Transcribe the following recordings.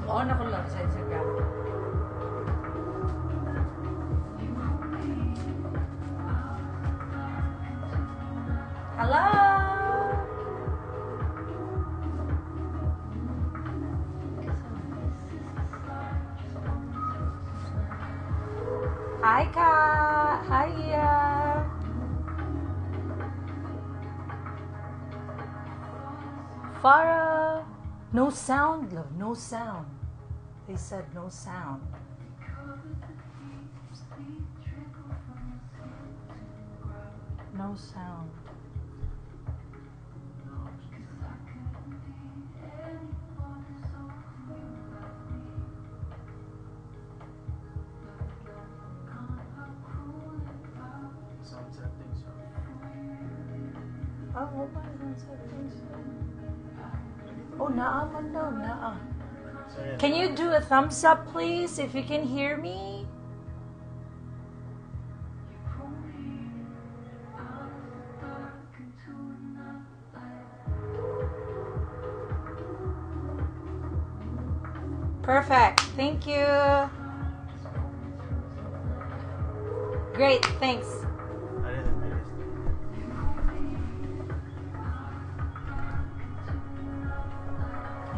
On ako lang sa Instagram. Hello! Hi, Ka! Hi, Farah! No sound, love. No sound. They said no sound. No sound. Sunset things up. Oh, what was sunset things? Oh, naa man daw, naa. Can you do a thumbs up, please, if you can hear me? Perfect. Thank you. Great. Thanks. I didn't miss.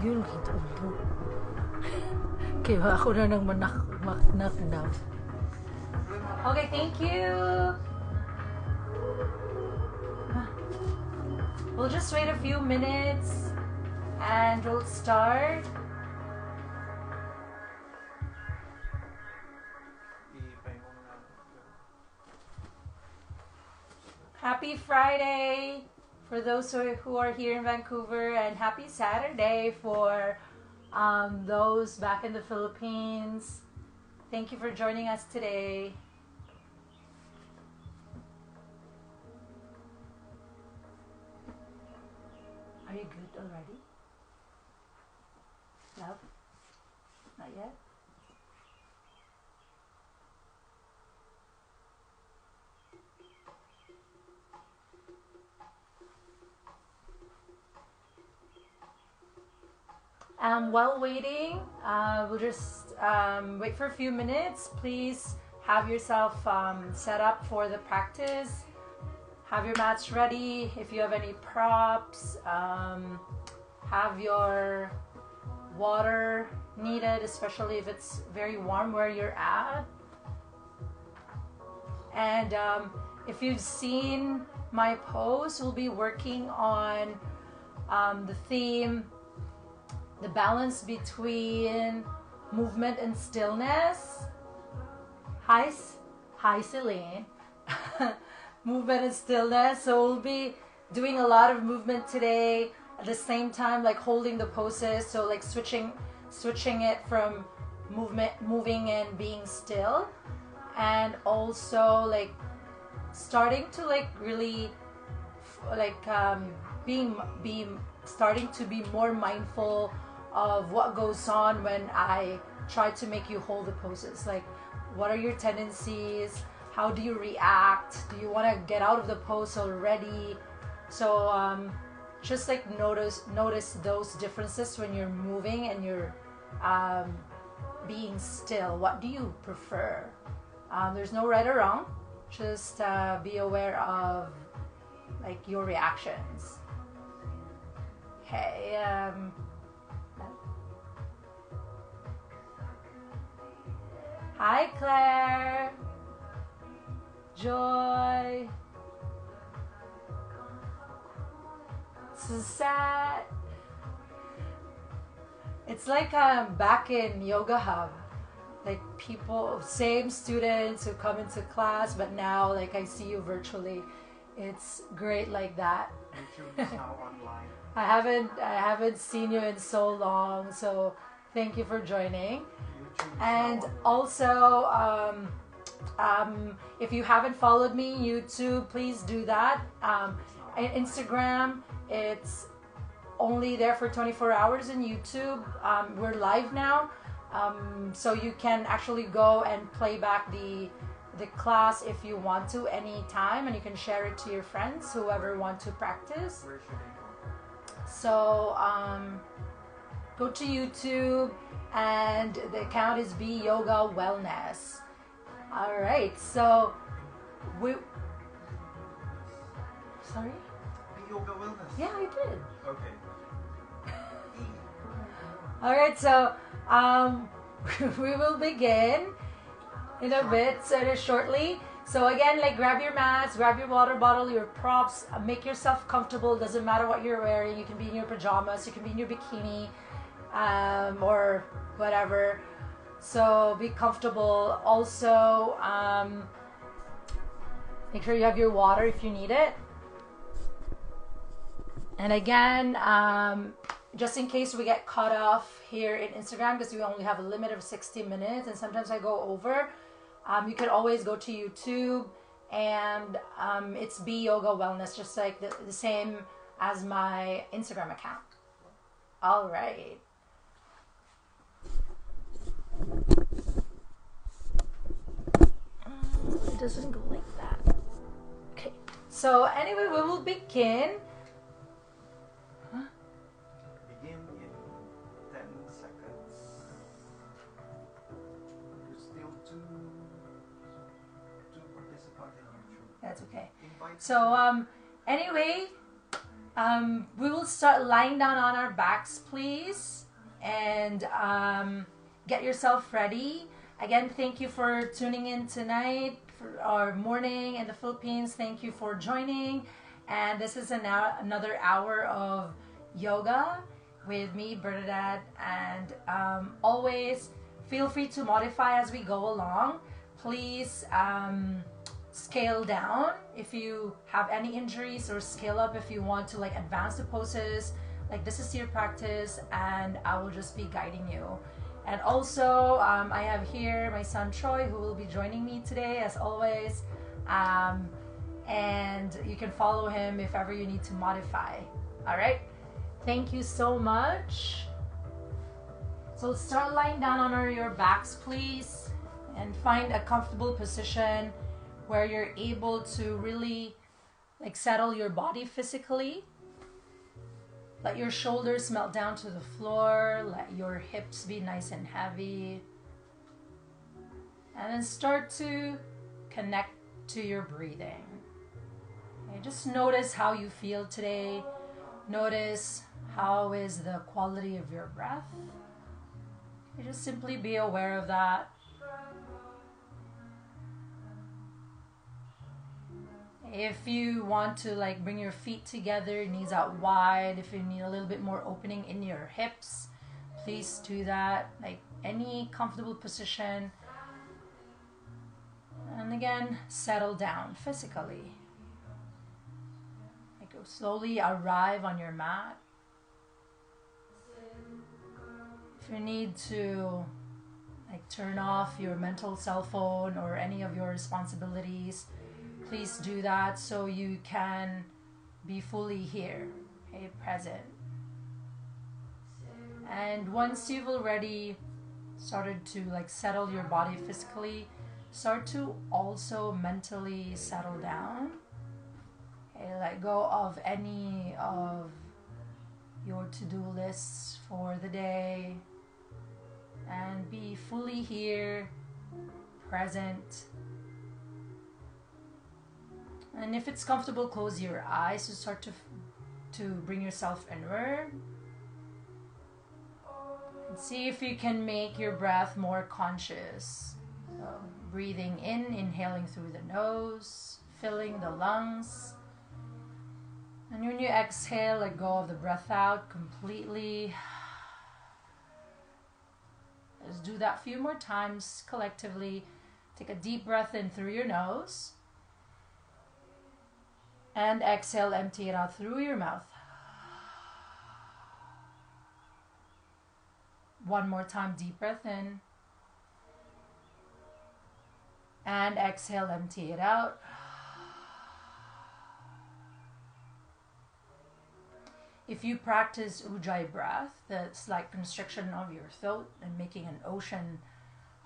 Yun, kita ubo. Kaya ako na nang manak daw. Okay, thank you. We'll just wait a few minutes and we'll start. Happy Friday for those who are here in Vancouver, and happy Saturday for those back in the Philippines. Thank you for joining us today. Are you good already? Love? Not yet? While waiting, we'll just wait for a few minutes. Please have yourself set up for the practice. Have your mats ready. If you have any props, have your water needed, especially if it's very warm where you're at. And if you've seen my post, we'll be working on the theme, the balance between movement and stillness. Hi Celine. Movement and stillness. So we'll be doing a lot of movement today at the same time, like holding the poses. So like switching it from moving and being still, and also like starting to like really like starting to be more mindful of what goes on when I try to make you hold the poses. Like, what are your tendencies? How do you react? Do you want to get out of the pose already? So just like notice those differences when you're moving and you're being still. What do you prefer? There's no right or wrong. Just be aware of like your reactions. Okay. Hi, Claire. Joy. Suzette. It's like back in Yoga Hub. Like people, same students who come into class, but now like I see you virtually. It's great like that. YouTube is now online. I haven't seen you in so long, so thank you for joining. And also, if you haven't followed me on YouTube, please do that. Instagram, it's only there for 24 hours in YouTube. We're live now, so you can actually go and play back the class if you want to anytime, and you can share it to your friends, whoever want to practice. Where should I go? So go to YouTube, and the account is BYogaWellness. All right, so we. Sorry? BYogaWellness. Yeah, I did. Okay. All right, so we will begin in a bit, so shortly. So again, like grab your mats, grab your water bottle, your props, make yourself comfortable. Doesn't matter what you're wearing. You can be in your pajamas, you can be in your bikini, or whatever. So be comfortable. Also, make sure you have your water if you need it. And again, just in case we get cut off here in Instagram, because we only have a limit of 60 minutes and sometimes I go over, you can always go to YouTube, and it's BYogaWellness, just like the same as my Instagram account. All right. It doesn't go like that. Okay. So anyway, we will begin. Begin in 10 seconds. There's still two participants in YouTube. That's okay. Invite So anyway, we will start lying down on our backs, please, and get yourself ready. Again, thank you for tuning in tonight for our morning in the Philippines. Thank you for joining, and this is another hour of yoga with me, Bernadette, and always feel free to modify as we go along. Please scale down if you have any injuries, or scale up if you want to like advance the poses. Like, this is your practice and I will just be guiding you. And also I have here my son Troy, who will be joining me today as always, and you can follow him if ever you need to modify. All right, thank you so much. So start lying down on your backs, please, and find a comfortable position where you're able to really like settle your body physically. Let your shoulders melt down to the floor. Let your hips be nice and heavy. And then start to connect to your breathing. Okay, just notice how you feel today. Notice how is the quality of your breath. Okay, just simply be aware of that. If you want to like bring your feet together, knees out wide, if you need a little bit more opening in your hips, please do that. Like any comfortable position. And again, settle down physically. Like slowly arrive on your mat. If you need to like turn off your mental cell phone or any of your responsibilities, please do that so you can be fully here, okay, present. And once you've already started to like settle your body physically, start to also mentally settle down. Okay, let go of any of your to-do lists for the day and be fully here, present. And if it's comfortable, close your eyes to start to bring yourself inward. And see if you can make your breath more conscious. So breathing in, inhaling through the nose, filling the lungs. And when you exhale, let go of the breath out completely. Let's do that a few more times collectively. Take a deep breath in through your nose. And exhale, empty it out through your mouth. One more time, deep breath in. And exhale, empty it out. If you practice Ujjayi breath, that's like constriction of your throat and making an ocean,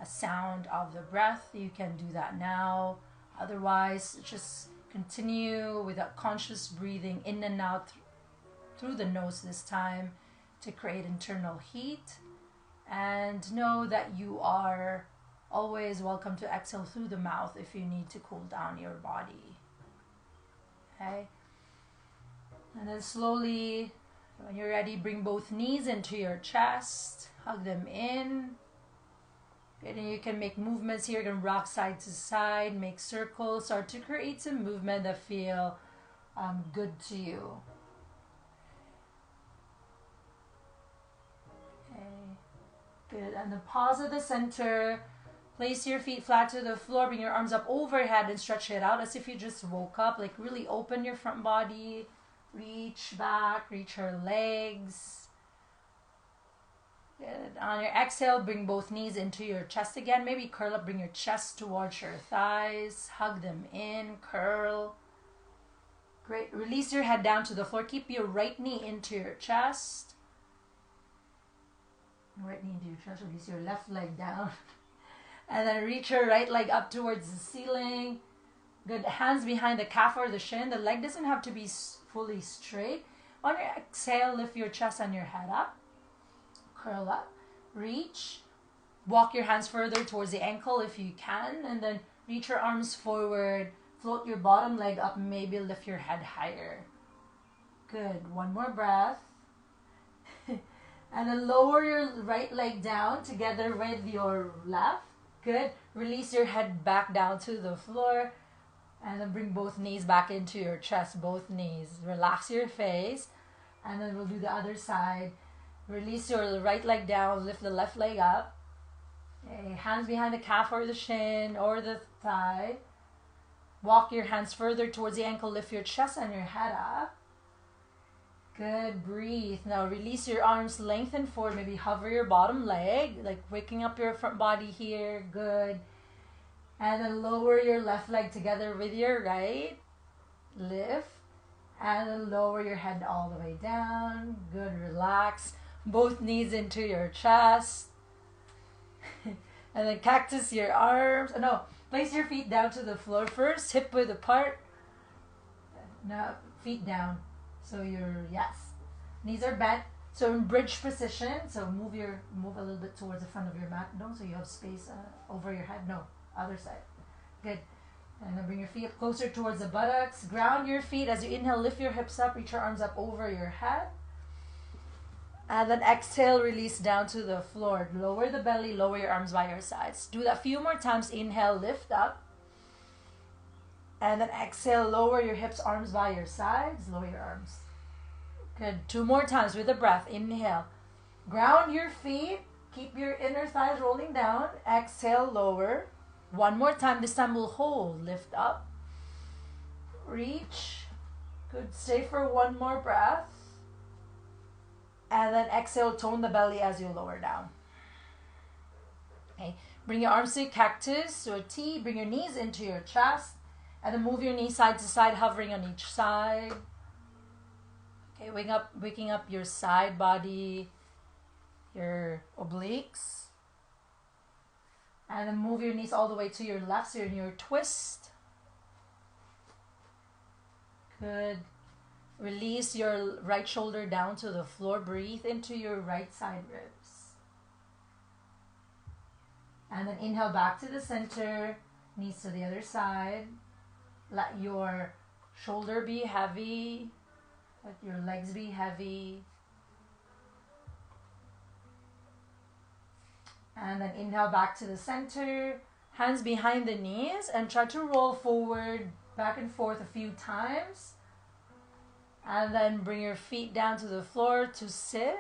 a sound of the breath, you can do that now. Otherwise, just continue with a conscious breathing in and out through the nose this time to create internal heat. And know that you are always welcome to exhale through the mouth if you need to cool down your body. Okay? And then slowly, when you're ready, bring both knees into your chest. Hug them in. And you can make movements here. You can rock side to side, make circles, start to create some movement that feel good to you. Okay, good. And then pause at the center. Place your feet flat to the floor. Bring your arms up overhead and stretch it out as if you just woke up. Like really open your front body. Reach back, reach your legs. Good. On your exhale, bring both knees into your chest again. Maybe curl up, bring your chest towards your thighs. Hug them in, curl. Great. Release your head down to the floor. Keep your right knee into your chest. Right knee into your chest. Release your left leg down. And then reach your right leg up towards the ceiling. Good. Hands behind the calf or the shin. The leg doesn't have to be fully straight. On your exhale, lift your chest and your head up. Curl up. Reach. Walk your hands further towards the ankle if you can. And then reach your arms forward. Float your bottom leg up. Maybe lift your head higher. Good. One more breath. And then lower your right leg down together with your left. Good. Release your head back down to the floor. And then bring both knees back into your chest, both knees. Relax your face. And then we'll do the other side. Release your right leg down, lift the left leg up. Okay. Hands behind the calf or the shin or the thigh. Walk your hands further towards the ankle, lift your chest and your head up. Good, breathe. Now release your arms, lengthen forward, maybe hover your bottom leg, like waking up your front body here. Good. And then lower your left leg together with your right. Lift. And then lower your head all the way down. Good, relax. Both knees into your chest. And then cactus your arms. No, place your feet down to the floor first. Hip width apart. Now, feet down. So yes. Knees are bent. So in bridge position. So move a little bit towards the front of your mat. No, so you have space over your head. No, other side. Good. And then bring your feet up closer towards the buttocks. Ground your feet. As you inhale, lift your hips up. Reach your arms up over your head. And then exhale, release down to the floor. Lower the belly, lower your arms by your sides. Do that a few more times. Inhale, lift up. And then exhale, lower your hips, arms by your sides. Lower your arms. Good. 2 more times with the breath. Inhale. Ground your feet. Keep your inner thighs rolling down. Exhale, lower. 1 more time. This time we'll hold. Lift up. Reach. Good. Stay for 1 more breath. And then exhale, tone the belly as you lower down. Okay. Bring your arms to a cactus or a T. Bring your knees into your chest. And then move your knees side to side, hovering on each side. Okay, waking up your side body, your obliques. And then move your knees all the way to your left, so you're in your twist. Good. Release your right shoulder down to the floor. Breathe into your right side ribs. And then inhale back to the center. Knees to the other side. Let your shoulder be heavy. Let your legs be heavy. And then inhale back to the center. Hands behind the knees. And try to roll forward, back and forth a few times. And then bring your feet down to the floor to sit.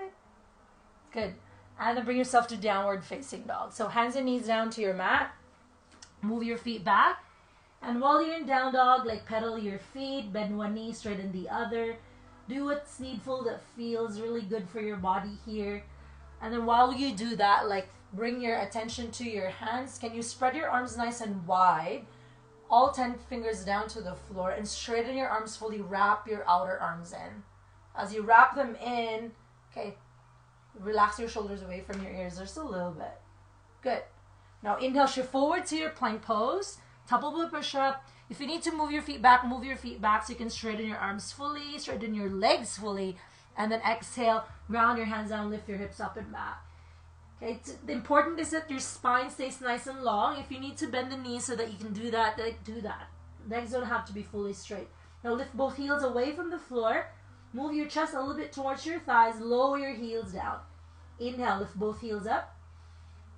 Good. And then bring yourself to downward facing dog. So hands and knees down to your mat. Move your feet back. And while you're in down dog, like pedal your feet. Bend one knee, straighten the other. Do what's needful that feels really good for your body here. And then while you do that, like bring your attention to your hands. Can you spread your arms nice and wide? All 10 fingers down to the floor and straighten your arms fully. Wrap your outer arms in. As you wrap them in, okay, relax your shoulders away from your ears just a little bit. Good. Now inhale, shift forward to your plank pose. Top of push up. If you need to move your feet back, move your feet back so you can straighten your arms fully, straighten your legs fully. And then exhale, ground your hands down, lift your hips up and back. Okay, the important is that your spine stays nice and long. If you need to bend the knees so that you can do that, do that. Legs don't have to be fully straight. Now lift both heels away from the floor. Move your chest a little bit towards your thighs. Lower your heels down. Inhale, lift both heels up.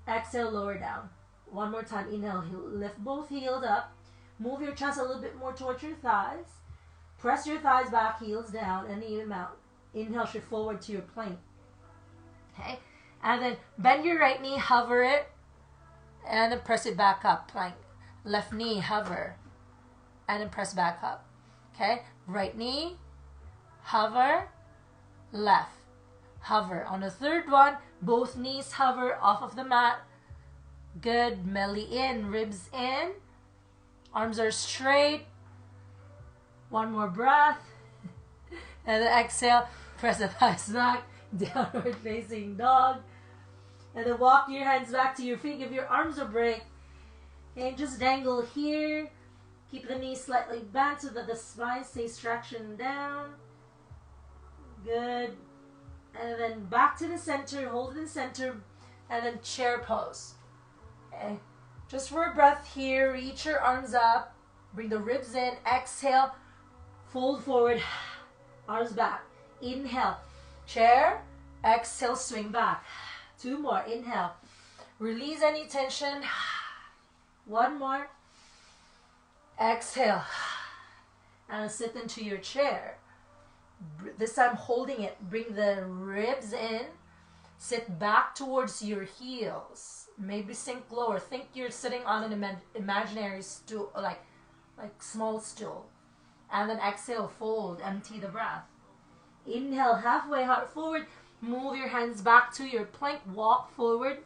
Exhale, lower down. One more time. Inhale, lift both heels up. Move your chest a little bit more towards your thighs. Press your thighs back, heels down, and even out. Inhale, shift forward to your plank. Okay? And then bend your right knee, hover it, and then press it back up, plank. Left knee, hover, and then press back up. Okay? Right knee, hover, left, hover. On the third one, both knees hover off of the mat. Good. Belly in, ribs in. Arms are straight. One more breath. And then exhale, press the thighs back, downward facing dog. And then walk your hands back to your feet. Give your arms a break. And just dangle here. Keep the knees slightly bent so that the spine stays traction down. Good. And then back to the center. Hold in the center. And then chair pose. Okay. Just for a breath here. Reach your arms up. Bring the ribs in. Exhale. Fold forward. Arms back. Inhale. Chair. Exhale. Swing back. Two more. Inhale. Release any tension. One more. Exhale. And sit into your chair. This time holding it. Bring the ribs in. Sit back towards your heels. Maybe sink lower. Think you're sitting on an imaginary stool, like small stool. And then exhale, fold, empty the breath. Inhale, halfway, heart forward. Move your hands back to your plank. Walk forward.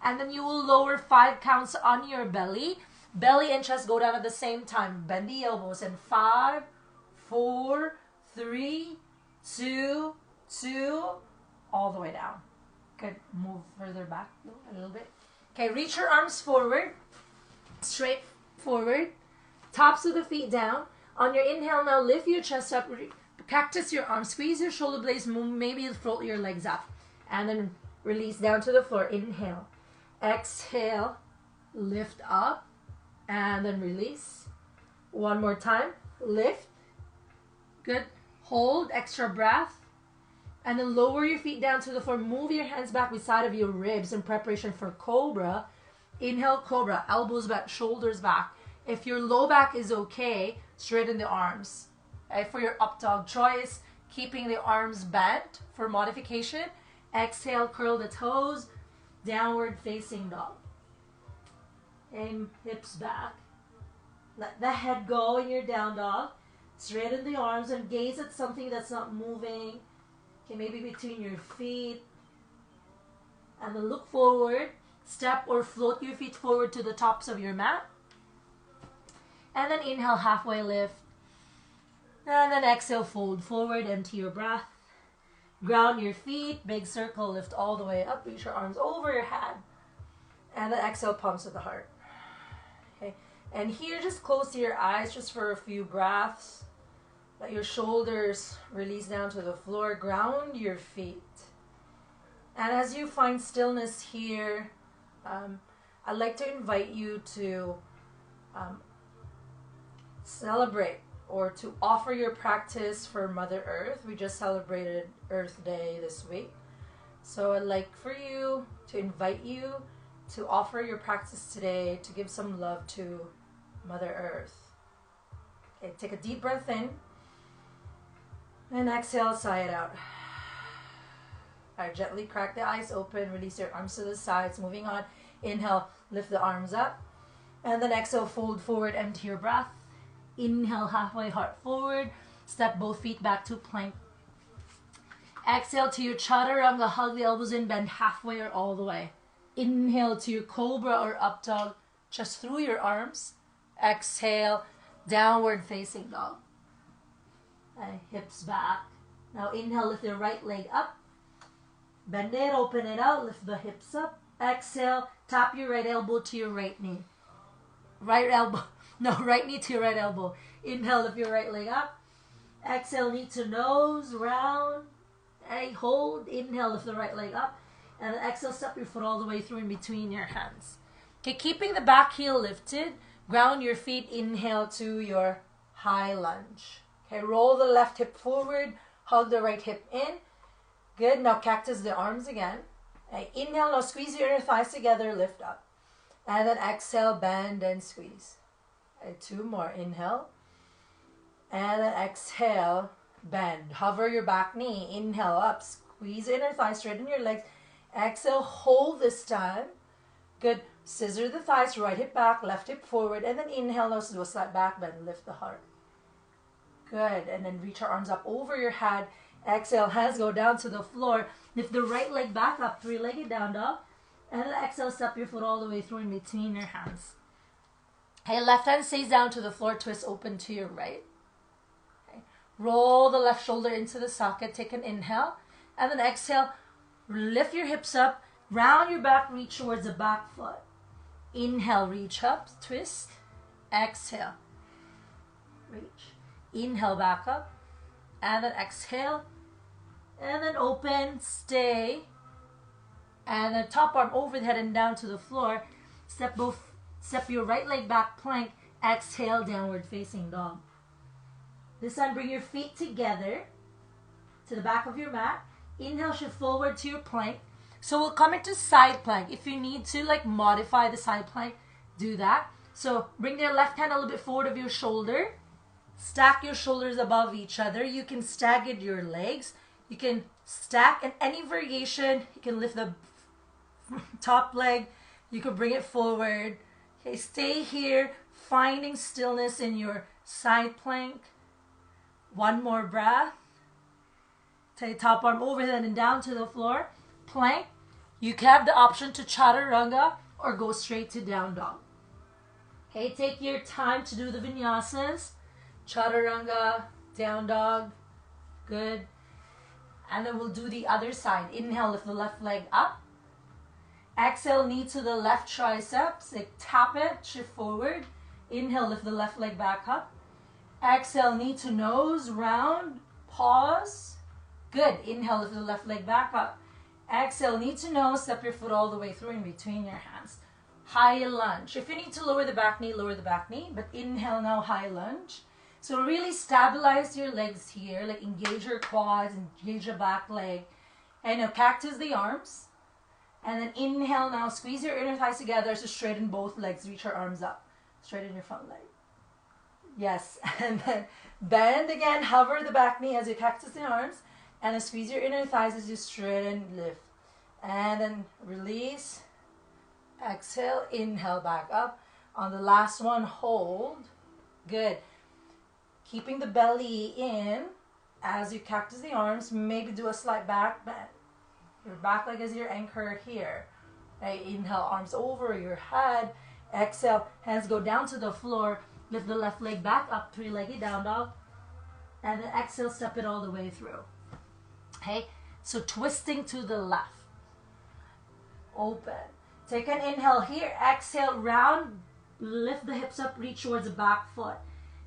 And then you will lower 5 counts on your belly. Belly and chest go down at the same time. Bend the elbows in 5, 4, 3, 2, 2, all the way down. Good. Move further back a little bit. Okay, reach your arms forward. Straight forward. Tops of the feet down. On your inhale now, lift your chest up. Cactus your arms. Squeeze your shoulder blades. Move, maybe float your legs up. And then release down to the floor. Inhale. Exhale. Lift up. And then release. One more time. Lift. Good. Hold. Extra breath. And then lower your feet down to the floor. Move your hands back beside of your ribs in preparation for cobra. Inhale, cobra. Elbows back, shoulders back. If your low back is okay, straighten the arms. Okay, for your up dog choice, keeping the arms bent for modification. Exhale, curl the toes. Downward facing dog. And hips back. Let the head go in your down dog. Straighten the arms and gaze at something that's not moving. Okay, maybe between your feet. And then look forward. Step or float your feet forward to the tops of your mat. And then inhale, halfway lift. And then exhale, fold forward, empty your breath. Ground your feet, big circle, lift all the way up. Reach your arms over your head. And then exhale, palms to the heart. Okay, and here just close your eyes just for a few breaths. Let your shoulders release down to the floor. Ground your feet. And as you find stillness here, I'd like to invite you to celebrate or to offer your practice for Mother Earth. We just celebrated Earth Day this week. So I'd like for you to invite you to offer your practice today to give some love to Mother Earth. Okay, take a deep breath in. And exhale, sigh it out. All right, gently crack the eyes open. Release your arms to the sides. Moving on. Inhale, lift the arms up. And then exhale, fold forward, empty your breath. Inhale, halfway, heart forward. Step both feet back to plank. Exhale to your chaturanga. Hug the elbows in, bend halfway or all the way. Inhale to your cobra or up dog. Just through your arms. Exhale, downward facing dog. Hips back. Now inhale, lift your right leg up. Bend it, open it out, lift the hips up. Exhale, tap your right elbow to your right knee. Right knee to your right elbow. Inhale, lift your right leg up. Exhale, knee to nose, round. Okay, hold, inhale, lift the right leg up. And then exhale, step your foot all the way through in between your hands. Okay, keeping the back heel lifted, ground your feet, inhale to your high lunge. Okay, roll the left hip forward, hug the right hip in. Good, now cactus the arms again. Okay, inhale, now squeeze your inner thighs together, lift up. And then exhale, bend and squeeze. Okay, 2 more, inhale. And then exhale, bend. Hover your back knee, inhale up, squeeze the inner thigh, straighten your legs. Exhale, hold this time. Good, scissor the thighs, right hip back, left hip forward. And then inhale, now do a slight back bend, lift the heart. Good, and then reach your arms up over your head. Exhale, hands go down to the floor. Lift the right leg back up, 3-legged down dog. And then exhale, step your foot all the way through in between your hands. Okay, left hand stays down to the floor, twist open to your right. Okay. Roll the left shoulder into the socket, take an inhale. And then exhale, lift your hips up, round your back, reach towards the back foot. Inhale, reach up, twist. Exhale, reach. Inhale, back up. And then exhale. And then open, stay. And then top arm over the head and down to the floor. Step your right leg back, plank. Exhale, downward facing dog. This time, bring your feet together to the back of your mat. Inhale, shift forward to your plank. So we'll come into side plank. If you need to modify the side plank, do that. So bring your left hand a little bit forward of your shoulder. Stack your shoulders above each other. You can stagger your legs. You can stack in any variation. You can lift the top leg. You can bring it forward. Okay, stay here, finding stillness in your side plank. 1 more breath. Take top arm overhead and down to the floor. Plank. You can have the option to chaturanga or go straight to down dog. Okay, take your time to do the vinyasas. Chaturanga, down dog. Good. And then we'll do the other side. Inhale, lift the left leg up. Exhale, knee to the left triceps. Tap it, shift forward. Inhale, lift the left leg back up. Exhale, knee to nose, round, pause. Good. Inhale, lift the left leg back up. Exhale, knee to nose, step your foot all the way through in between your hands. High lunge. If you need to lower the back knee, lower the back knee. But inhale now, high lunge. So really stabilize your legs here, engage your quads, engage your back leg. And now cactus the arms. And then inhale now, squeeze your inner thighs together, so straighten both legs, reach your arms up. Straighten your front leg. Yes, and then bend again, hover the back knee as you cactus the arms. And then squeeze your inner thighs as you straighten, lift. And then release. Exhale, inhale, back up. On the last one, hold. Good. Keeping the belly in as you cactus the arms. Maybe do a slight back bend. Your back leg is your anchor here. Okay, inhale, arms over your head. Exhale, hands go down to the floor. Lift the left leg back up, 3-legged down dog. And then exhale, step it all the way through. Okay, so twisting to the left. Open. Take an inhale here. Exhale, round. Lift the hips up, reach towards the back foot.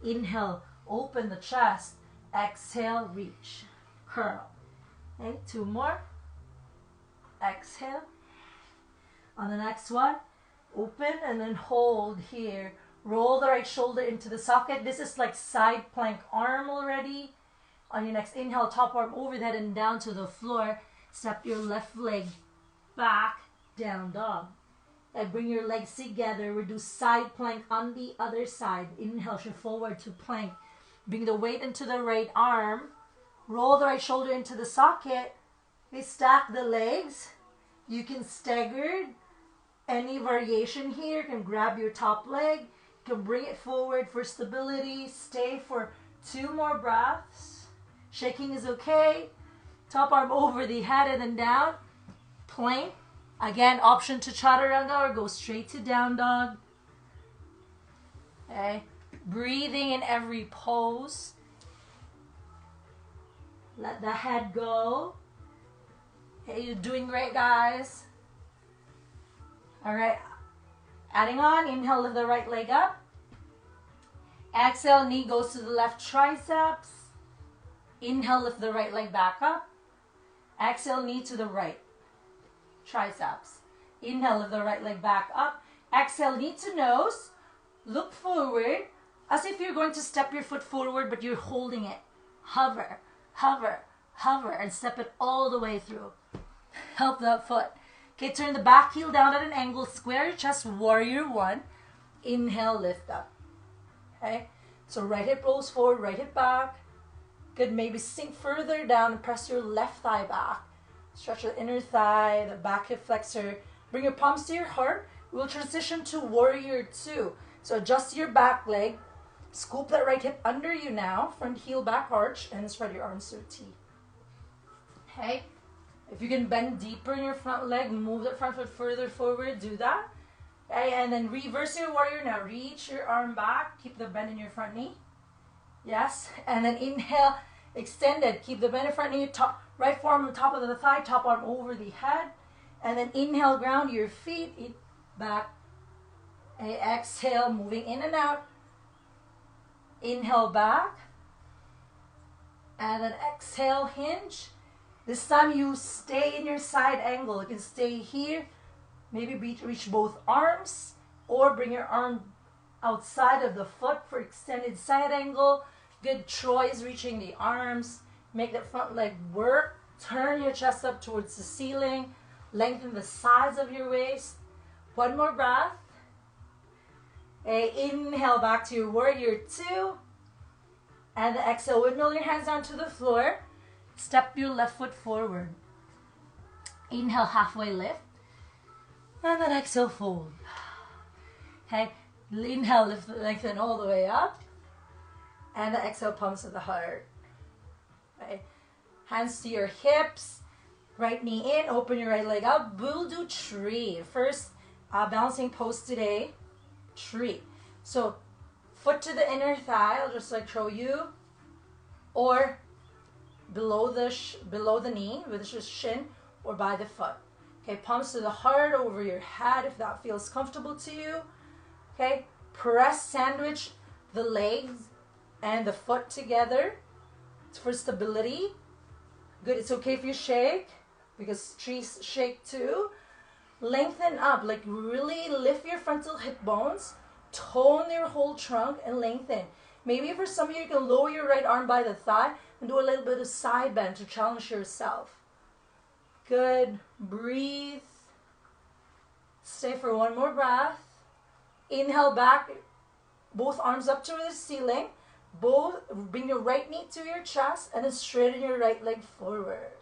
Inhale, open the chest. Exhale, reach. Curl. Okay, 2 more. Exhale. On the next one, open and then hold here. Roll the right shoulder into the socket. This is like side plank arm already. On your next inhale, top arm over the head and down to the floor. Step your left leg back, down dog. And bring your legs together. We do side plank on the other side. Inhale, shift forward to plank. Bring the weight into the right arm. Roll the right shoulder into the socket. We stack the legs. You can stagger any variation here. You can grab your top leg. You can bring it forward for stability. Stay for 2 more breaths. Shaking is okay. Top arm over the head and then down. Plank. Again, option to chaturanga or go straight to down dog. Okay. Breathing in every pose. Let the head go. Okay, you're doing great, guys. All right. Adding on, inhale, lift the right leg up. Exhale, knee goes to the left triceps. Inhale, lift the right leg back up. Exhale, knee to the right. Triceps. Inhale, lift the right leg back up. Exhale, knee to nose. Look forward as if you're going to step your foot forward, but you're holding it. Hover, hover, hover, and step it all the way through. Help that foot. Okay, turn the back heel down at an angle. Square your chest, warrior one. Inhale, lift up. Okay, so right hip rolls forward, right hip back. Good, maybe sink further down and press your left thigh back. Stretch the inner thigh, the back hip flexor. Bring your palms to your heart. We'll transition to warrior two. So adjust your back leg. Scoop that right hip under you now. Front heel, back arch, and spread your arms to a T. Okay. If you can bend deeper in your front leg, move that front foot further forward, do that. Okay, and then reverse your warrior now. Reach your arm back. Keep the bend in your front knee. Yes. And then inhale, extended. Keep the bend in front knee. Top, right forearm on top of the thigh, top arm over the head. And then inhale, ground your feet back. And exhale, moving in and out. Inhale back. And then exhale, hinge. This time you stay in your side angle. You can stay here. Maybe reach both arms. Or bring your arm outside of the foot for extended side angle. Good. Troy is reaching the arms. Make that front leg work. Turn your chest up towards the ceiling. Lengthen the sides of your waist. One more breath. Inhale back to your warrior two. And then exhale, windmill your hands down to the floor. Step your left foot forward. Inhale, halfway lift. And then exhale, fold. Okay, inhale, lift, lengthen all the way up. And then exhale, palms to the heart. Okay. Hands to your hips. Right knee in, open your right leg up. We'll do tree. First, balancing pose today. Tree. So, foot to the inner thigh. I'll just like show you. Or below the knee with the shin or by the foot. Okay, palms to the heart, over your head if that feels comfortable to you. Okay, press, sandwich the legs and the foot together for stability. Good, it's okay if you shake because trees shake too. Lengthen up, like really lift your frontal hip bones, tone your whole trunk and lengthen. Maybe for some of you, you can lower your right arm by the thigh and do a little bit of side bend to challenge yourself. Good. Breathe. Stay for one more breath. Inhale back. Both arms up to the ceiling. Bring your right knee to your chest and then straighten your right leg forward.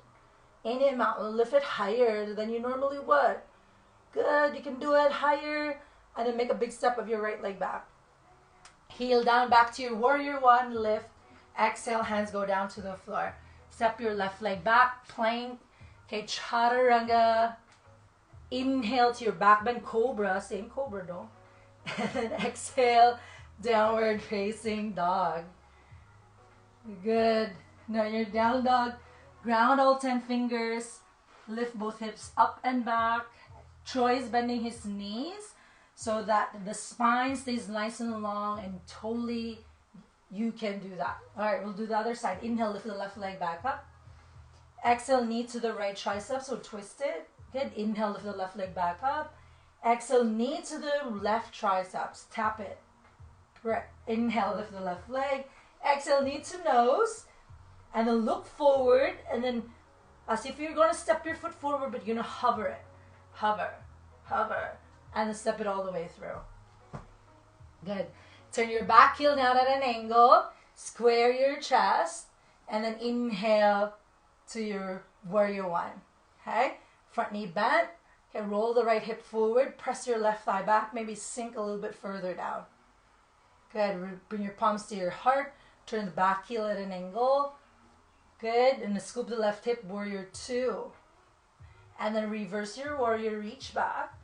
Inhale out. Lift it higher than you normally would. Good. You can do it higher and then make a big step of your right leg back. Heel down back to your warrior one. Lift. Exhale, hands go down to the floor. Step your left leg back, plank. Okay, chaturanga. Inhale to your back bend, cobra. Same cobra though. And then exhale, downward facing dog. Good. Now your down dog. Ground all 10 fingers. Lift both hips up and back. Troy is bending his knees so that the spine stays nice and long and totally you can do that. All right, we'll do the other side. Inhale, lift the left leg back up. Exhale, knee to the right tricep, so twist it. Good. Inhale, lift the left leg back up. Exhale, knee to the left triceps. Tap it. Right. Inhale, lift the left leg. Exhale, knee to nose. And then look forward. And then as if you're going to step your foot forward, but you're going to hover it. Hover. Hover. And then step it all the way through. Good. Turn your back heel down at an angle. Square your chest. And then inhale to your warrior one. Okay? Front knee bent. Okay, roll the right hip forward. Press your left thigh back. Maybe sink a little bit further down. Good. Bring your palms to your heart. Turn the back heel at an angle. Good. And then scoop the left hip, warrior two. And then reverse your warrior, reach back.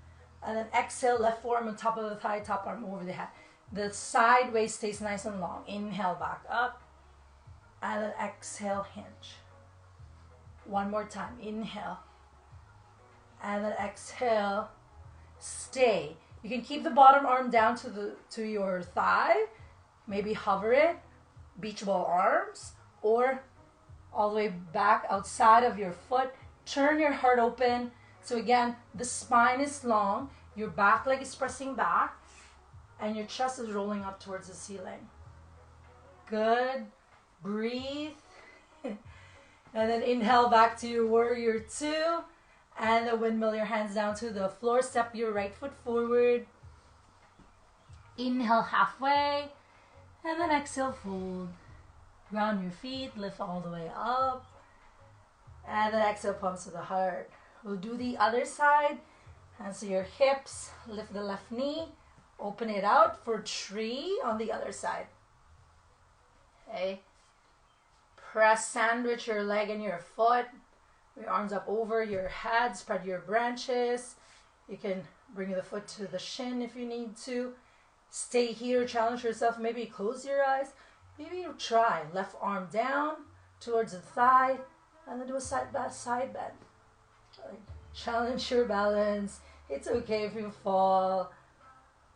And then exhale, left forearm on top of the thigh, top arm over the head. The side waist stays nice and long. Inhale, back up. And then exhale, hinge. One more time. Inhale. And then exhale. Stay. You can keep the bottom arm down to your thigh. Maybe hover it. Beach ball arms. Or all the way back outside of your foot. Turn your heart open. So again, the spine is long, your back leg is pressing back, and your chest is rolling up towards the ceiling. Good. Breathe. And then inhale back to your warrior two. And then windmill your hands down to the floor. Step your right foot forward. Inhale halfway. And then exhale, fold. Ground your feet, lift all the way up. And then exhale, palms to the heart. We'll do the other side. Hands to your hips. Lift the left knee. Open it out for tree on the other side. Okay. Press sandwich your leg and your foot. Your arms up over your head. Spread your branches. You can bring the foot to the shin if you need to. Stay here. Challenge yourself. Maybe close your eyes. Maybe you try. Left arm down towards the thigh. And then do a side bend. Challenge your balance. It's okay if you fall.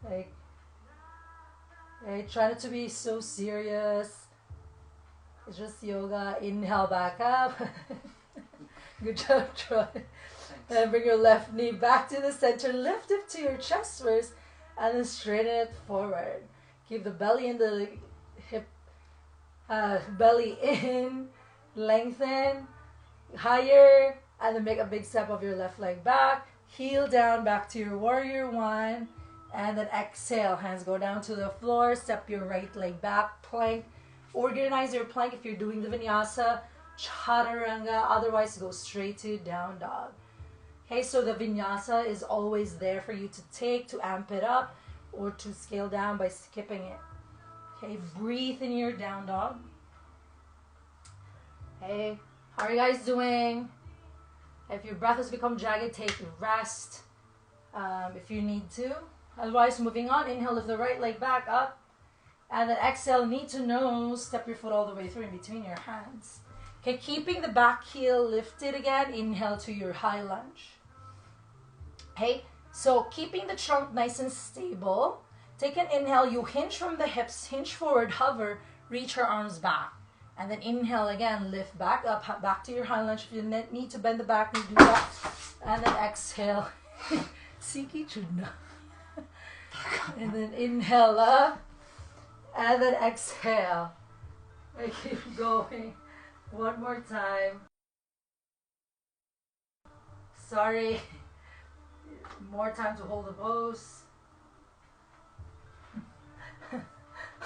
Try not to be so serious. It's just yoga. Inhale back up. Good job, Troy. And bring your left knee back to the center. Lift it to your chest first. And then straighten it forward. Keep the belly in the hip. Belly in. Lengthen. Higher. And then make a big step of your left leg back. Heel down back to your warrior one. And then exhale. Hands go down to the floor. Step your right leg back. Plank. Organize your plank if you're doing the vinyasa. Chaturanga. Otherwise, go straight to down dog. Okay, so the vinyasa is always there for you to take, to amp it up, or to scale down by skipping it. Okay, breathe in your down dog. Hey, how are you guys doing? If your breath has become jagged, take rest if you need to. Otherwise, moving on, inhale, lift the right leg back up. And then exhale, knee to nose, step your foot all the way through in between your hands. Okay, keeping the back heel lifted again, inhale to your high lunge. Okay, so keeping the trunk nice and stable. Take an inhale, you hinge from the hips, hinge forward, hover, reach your arms back. And then inhale again, lift back up, back to your high lunge. If you need to bend the back knee, do that. And then exhale. Siki Chudna. And then inhale up. And then exhale. I keep going. One more time. Sorry. More time to hold the pose.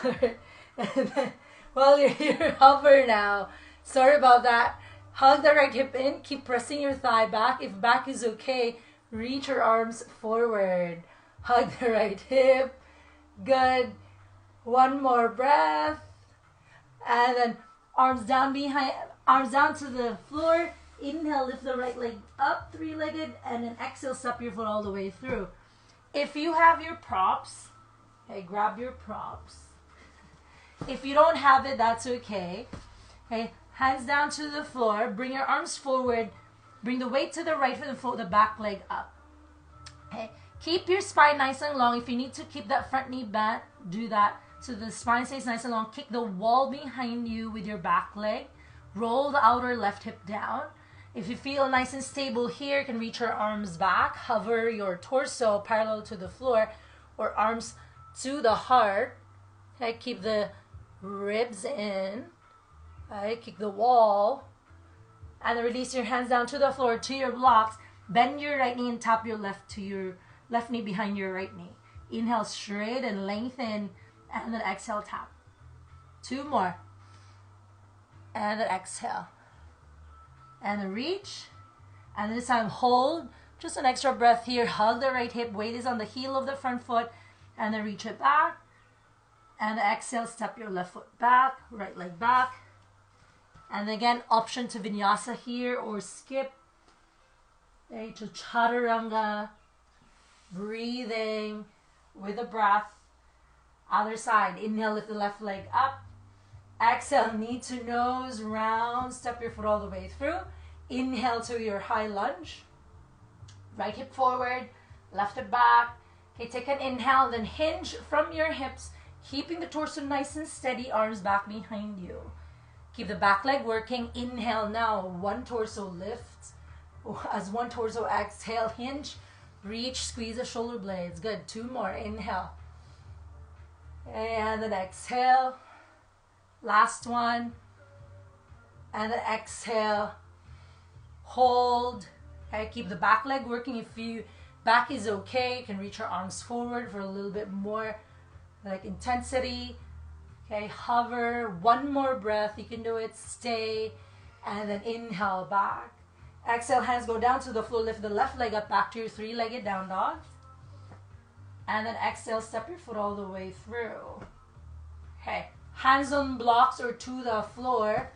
Alright. And then while you're here, hover now. Sorry about that. Hug the right hip in. Keep pressing your thigh back. If back is okay, reach your arms forward. Hug the right hip. Good. One more breath. And then arms down behind, arms down to the floor. Inhale, lift the right leg up, three-legged, and then exhale, step your foot all the way through. If you have your props, okay, grab your props. If you don't have it, that's okay. Okay, hands down to the floor. Bring your arms forward. Bring the weight to the right foot and float the back leg up. Okay, keep your spine nice and long. If you need to keep that front knee bent, do that. So the spine stays nice and long. Kick the wall behind you with your back leg. Roll the outer left hip down. If you feel nice and stable here, you can reach your arms back. Hover your torso parallel to the floor or arms to the heart. Okay, keep the ribs in. Okay, kick the wall. And then release your hands down to the floor, to your blocks. Bend your right knee and tap your left to your left knee behind your right knee. Inhale straight and lengthen. And then exhale, tap. Two more. And then exhale. And then reach. And this time hold. Just an extra breath here. Hug the right hip. Weight is on the heel of the front foot. And then reach it back. And exhale, step your left foot back. Right leg back. And again, option to vinyasa here or skip. Okay, to chaturanga. Breathing with a breath. Other side. Inhale, lift the left leg up. Exhale, knee to nose, round. Step your foot all the way through. Inhale to your high lunge. Right hip forward, left hip back. Okay, take an inhale, then hinge from your hips, keeping the torso nice and steady, arms back behind you. Keep the back leg working. Inhale now, one torso lifts. as one torso. Exhale, hinge, reach, squeeze the shoulder blades. Good. 2 more. Inhale. And then exhale. Last one. And then exhale. Hold. Okay, keep the back leg working. If you back is okay, you can reach your arms forward for a little bit more like intensity. Okay, hover. 1 more breath. You can do it. Stay. And then inhale back. Exhale, hands go down to the floor. Lift the left leg up back to your 3-legged down dog. And then exhale, step your foot all the way through. Okay, hands on blocks or to the floor.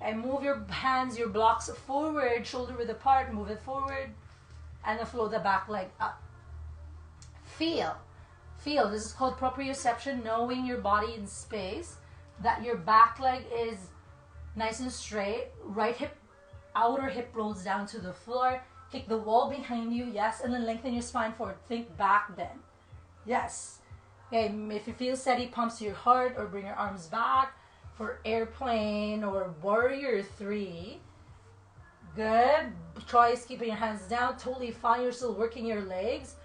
And move your hands, your blocks forward, shoulder width apart. Move it forward. And then flow the back leg up. Feel. This is called proprioception, knowing your body in space. That your back leg is nice and straight. Right hip, outer hip rolls down to the floor. Kick the wall behind you, yes. And then lengthen your spine forward. Think back then. Yes. Okay, if you feel steady, pumps your heart or bring your arms back for airplane or warrior 3. Good. Try keeping your hands down. Totally fine. You're still working your legs.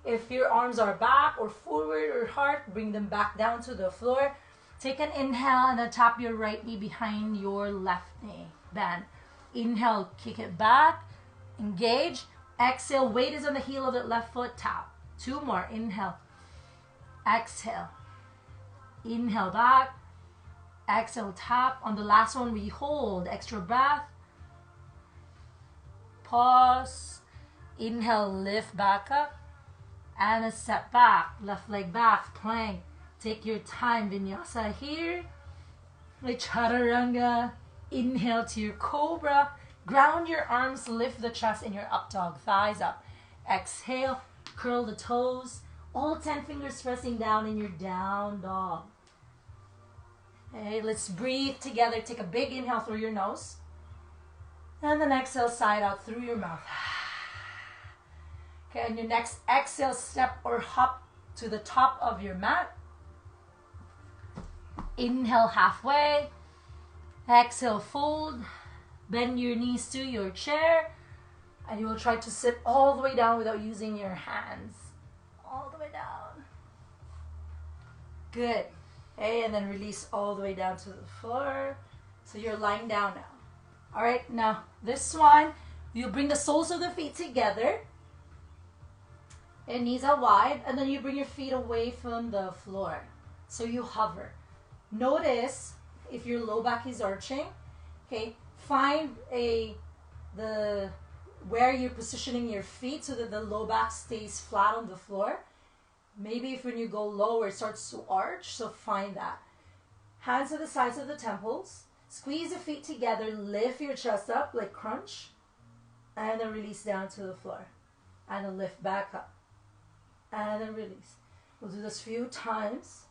If your arms are back or forward or heart, bring them back down to the floor. Take an inhale and then tap your right knee behind your left knee. Bend. Inhale, kick it back. Engage. Exhale, weight is on the heel of the left foot. Tap. 2 more. Inhale. Exhale. Inhale back. Exhale, tap. On the last one, we hold. Extra breath. Pause. Inhale, lift back up. And a step back. Left leg back. Plank. Take your time. Vinyasa here. Chaturanga. Inhale to your cobra. Ground your arms. Lift the chest in your up dog. Thighs up. Exhale. Curl the toes. All 10 fingers pressing down in your down dog. Okay, let's breathe together. Take a big inhale through your nose. And then exhale side out through your mouth. Okay, and your next exhale, step or hop to the top of your mat. Inhale halfway. Exhale, fold. Bend your knees to your chair. And you will try to sit all the way down without using your hands. All the way down. Good. Okay, and then release all the way down to the floor. So you're lying down now. All right, now this one, you bring the soles of the feet together. And knees are wide. And then you bring your feet away from the floor. So you hover. Notice if your low back is arching. Okay, find where you're positioning your feet so that the low back stays flat on the floor. Maybe if when you go lower it starts to arch, so find that. Hands to the sides of the temples. Squeeze the feet together, lift your chest up like crunch, and then release down to the floor. And then lift back up. And then release. We'll do this a few times.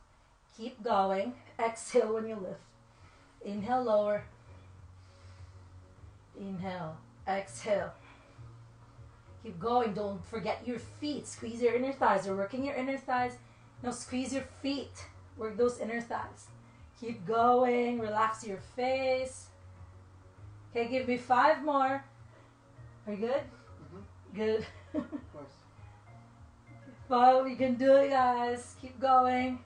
Keep going. Exhale when you lift. Inhale, lower. Inhale. Exhale. Keep going. Don't forget your feet. Squeeze your inner thighs. You're working your inner thighs. Now squeeze your feet. Work those inner thighs. Keep going. Relax your face. Okay, give me 5 more. Are you good? Mm-hmm. Good. Of course. 5. You can do it, guys. Keep going.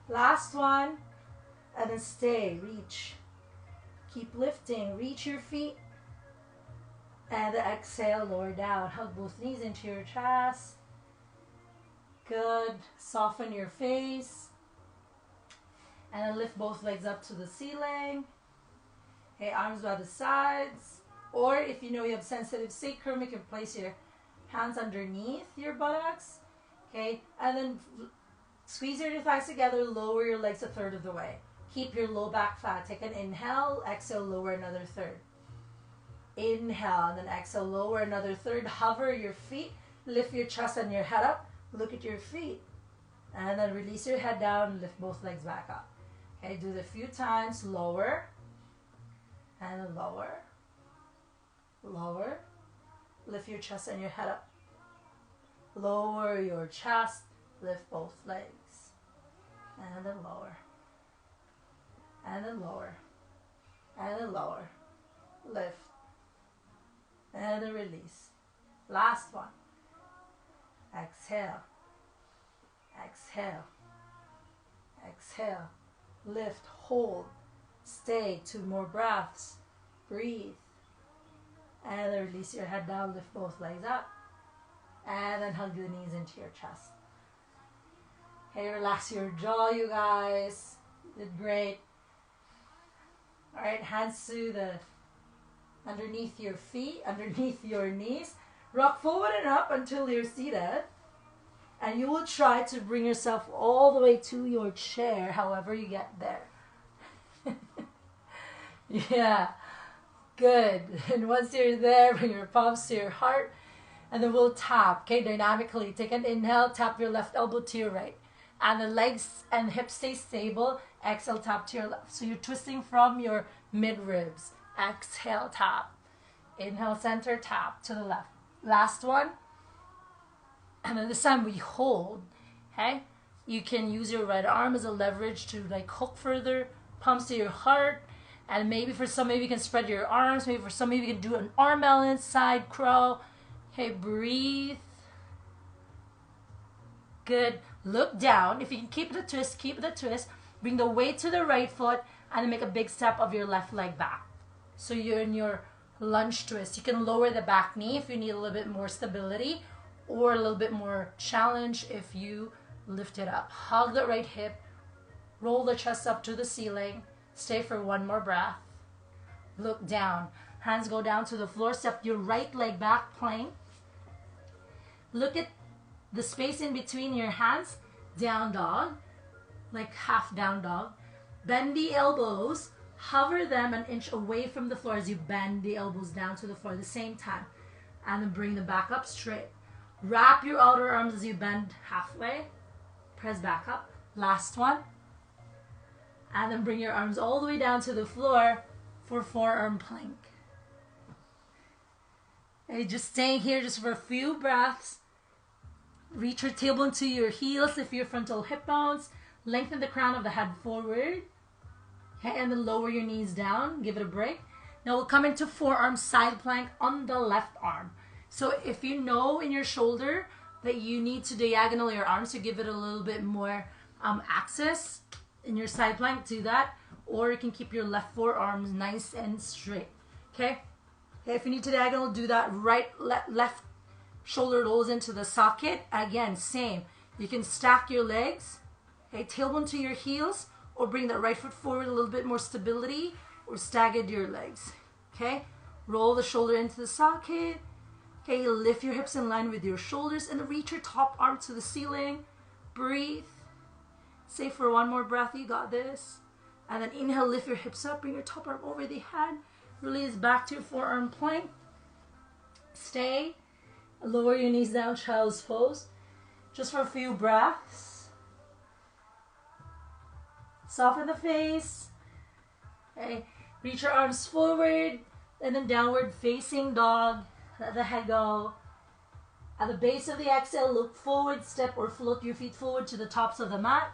Last one. And then stay. Reach. Keep lifting. Reach your feet. And then exhale, lower down. Hug both knees into your chest. Good. Soften your face. And then lift both legs up to the ceiling. Okay, arms by the sides. Or if you know you have sensitive sacrum, you can place your hands underneath your buttocks. Okay, and then squeeze your thighs together, lower your legs a third of the way. Keep your low back flat. Take an inhale, exhale, lower another third. Inhale, and then exhale, lower another third. Hover your feet, lift your chest and your head up. Look at your feet. And then release your head down, lift both legs back up. Okay, do it a few times. Lower, and then lower, lower. Lift your chest and your head up. Lower your chest, lift both legs. And then lower. And then lower. And then lower. Lift. And then release. Last one. Exhale. Exhale. Exhale. Lift, hold, stay. 2 more breaths. Breathe. And then release your head down, lift both legs up. And then hug the knees into your chest. Hey, relax your jaw, you guys. You did great. Alright, hands to the underneath your feet, underneath your knees. Rock forward and up until you're seated. And you will try to bring yourself all the way to your chair, however you get there. Yeah, good. And once you're there, bring your palms to your heart. And then we'll tap, okay, dynamically. Take an inhale, tap your left elbow to your right. And the legs and hips stay stable. Exhale, tap to your left. So you're twisting from your mid-ribs. Exhale, tap. Inhale, center, tap to the left. Last one. And then this time we hold, okay? You can use your right arm as a leverage to like hook further, palms to your heart. And maybe for some, maybe you can spread your arms. Maybe for some, maybe you can do an arm balance, side crow. Okay, breathe. Good. Look down. If you can keep the twist, keep the twist. Bring the weight to the right foot and then make a big step of your left leg back. So you're in your lunge twist. You can lower the back knee if you need a little bit more stability or a little bit more challenge if you lift it up. Hug the right hip. Roll the chest up to the ceiling. Stay for 1 more breath. Look down. Hands go down to the floor. Step your right leg back, plank. Look at the space in between your hands. Down dog. Like half down dog. Bend the elbows. Hover them an inch away from the floor as you bend the elbows down to the floor at the same time. And then bring them back up straight. Wrap your outer arms as you bend halfway. Press back up. Last one. And then bring your arms all the way down to the floor for forearm plank. Okay, just staying here just for a few breaths. Reach your tailbone to your heels if your frontal hip bones. Lengthen the crown of the head forward. Okay, and then lower your knees down. Give it a break. Now we'll come into forearm side plank on the left arm. So if you know in your shoulder that you need to diagonal your arms to give it a little bit more access in your side plank, do that. Or you can keep your left forearms nice and straight. Okay? Okay, if you need to diagonal, do that. Right, left shoulder rolls into the socket. Again, same. You can stack your legs. Okay, tailbone to your heels. Or bring the right foot forward, a little bit more stability. Or stagger your legs. Okay? Roll the shoulder into the socket. Okay, lift your hips in line with your shoulders. And reach your top arm to the ceiling. Breathe. Stay for 1 more breath. You got this. And then inhale, lift your hips up. Bring your top arm over the head. Release back to your forearm plank. Stay. Lower your knees down, child's pose. Just for a few breaths. Soften the face. Okay. Reach your arms forward. And then downward facing dog. Let the head go. At the base of the exhale, look forward, step or float your feet forward to the tops of the mat.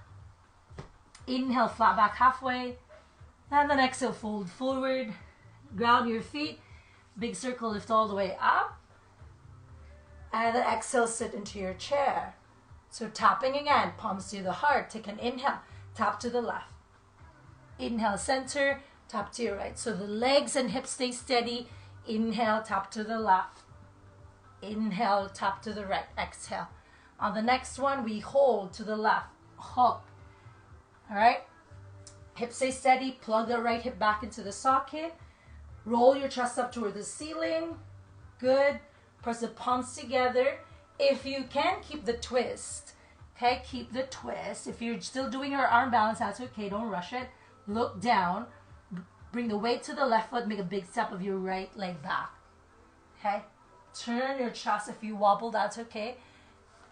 Inhale, flat back halfway. And then exhale, fold forward. Ground your feet. Big circle, lift all the way up. And then exhale, sit into your chair. So tapping again, palms to the heart. Take an inhale, tap to the left. Inhale, center, tap to your right. So the legs and hips stay steady. Inhale, tap to the left. Inhale, tap to the right. Exhale. On the next one, we hold to the left. Hook. All right. Hips stay steady. Plug the right hip back into the socket. Roll your chest up toward the ceiling. Good. Press the palms together. If you can, keep the twist. Okay, keep the twist. If you're still doing your arm balance, that's okay. Don't rush it. Look down. Bring the weight to the left foot. Make a big step of your right leg back. Okay. Turn your chest. If you wobble, that's okay.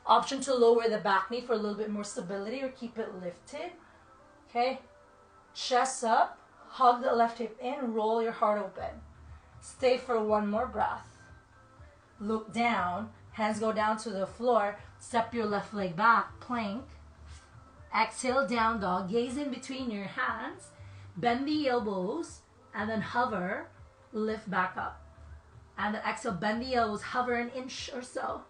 Option to lower the back knee for a little bit more stability or keep it lifted. Okay. Chest up. Hug the left hip in. Roll your heart open. Stay for 1 more breath. Look down. Hands go down to the floor. Step your left leg back. Plank. Exhale, down dog. Gaze in between your hands. Bend the elbows. And then hover. Lift back up. And then exhale, bend the elbows, hover an inch or so.